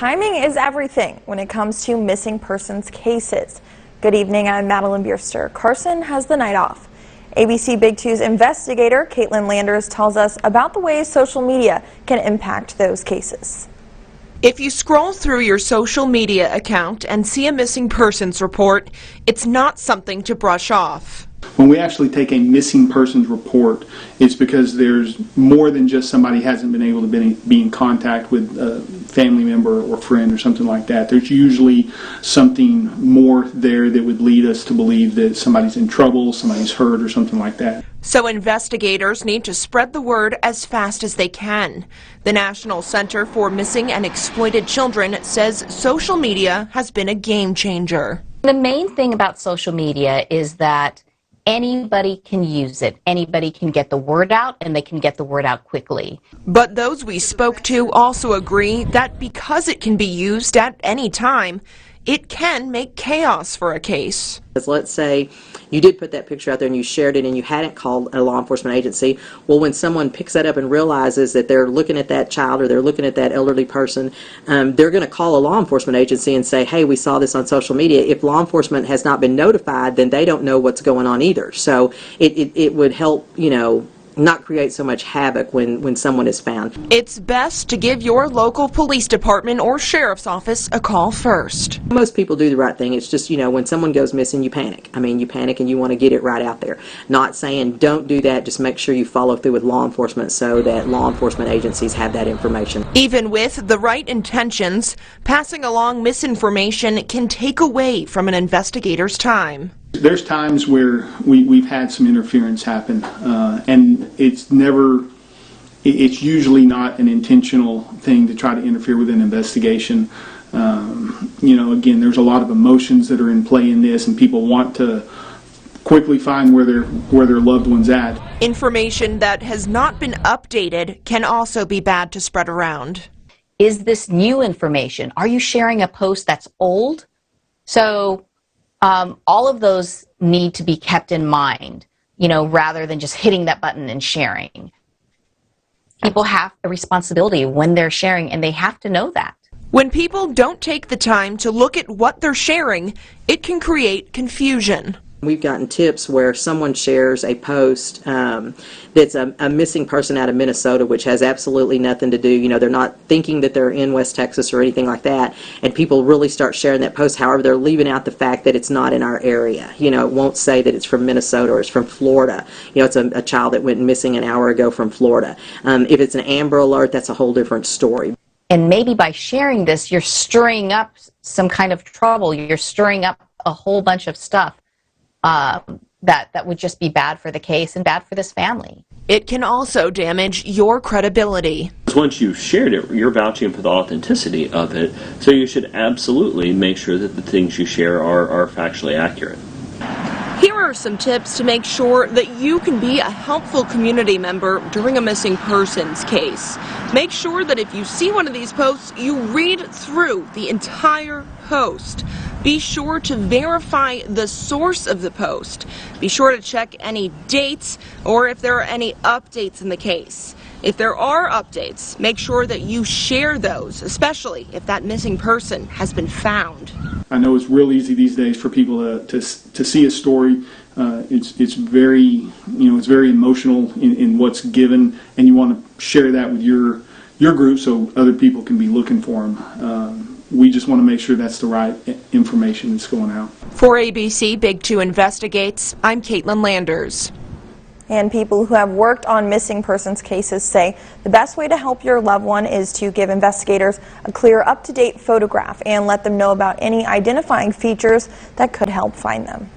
timing is everything when it comes to missing persons cases. Good evening, I'm Madeline Bierster. Carson has the night off. ABC Big 2's investigator, Caitlin Landers, tells us about the ways social media can impact those cases. If you scroll through your social media account and see a missing persons report, it's not something to brush off. When we actually take a missing persons report, it's because there's more than just somebody hasn't been able to be in contact with a family member or friend or something like that. There's usually something more there that would lead us to believe that somebody's in trouble, somebody's hurt, or something like that. So investigators need to spread the word as fast as they can. The National Center for Missing and Exploited Children says social media has been a game changer. The main thing about social media is that anybody can use it. Anybody can get the word out, and they can get the word out quickly. But those we spoke to also agree that because it can be used at any time, it can make chaos for a case. Let's say you did put that picture out there and you shared it and you hadn't called a law enforcement agency. Well, when someone picks that up and realizes that they're looking at that child or they're looking at that elderly person, they're going to call a law enforcement agency and say, hey, we saw this on social media. If law enforcement has not been notified, then they don't know what's going on either. So it would help, not create so much havoc when someone is found. It's best to give your local police department or sheriff's office a call first. Most people do the right thing. It's just, when someone goes missing, you panic. I mean, you panic and you want to get it right out there. Not saying don't do that, just make sure you follow through with law enforcement so that law enforcement agencies have that information. Even with the right intentions, passing along misinformation can take away from an investigator's time. There's times where we've had some interference happen, and it's usually not an intentional thing to try to interfere with an investigation. Again, there's a lot of emotions that are in play in this, and people want to quickly find where their loved one's at. Information that has not been updated can also be bad to spread around. Is this new information? Are you sharing a post that's old? So all of those need to be kept in mind, rather than just hitting that button and sharing. People have a responsibility when they're sharing, and they have to know that. When people don't take the time to look at what they're sharing, it can create confusion. We've gotten tips where someone shares a post that's a missing person out of Minnesota, which has absolutely nothing to do, they're not thinking that they're in West Texas or anything like that, and people really start sharing that post. However, they're leaving out the fact that it's not in our area. It won't say that it's from Minnesota or it's from Florida. It's a child that went missing an hour ago from Florida. If it's an Amber Alert, that's a whole different story. And maybe by sharing this, you're stirring up some kind of trouble. You're stirring up a whole bunch of stuff. That would just be bad for the case and bad for this family. It can also damage your credibility. Once you've shared it, you're vouching for the authenticity of it, so you should absolutely make sure that the things you share are factually accurate. Here are some tips to make sure that you can be a helpful community member during a missing persons case. Make sure that if you see one of these posts, you read through the entire post. Be sure to verify the source of the post. Be sure to check any dates or if there are any updates in the case. If there are updates, make sure that you share those, especially if that missing person has been found. I know it's real easy these days for people to see a story. It's very it's very emotional in what's given, and you want to share that with your group so other people can be looking for them. We just want to make sure that's the right information that's going out. For ABC Big 2 Investigates, I'm Caitlin Landers. And people who have worked on missing persons cases say the best way to help your loved one is to give investigators a clear, up-to-date photograph and let them know about any identifying features that could help find them.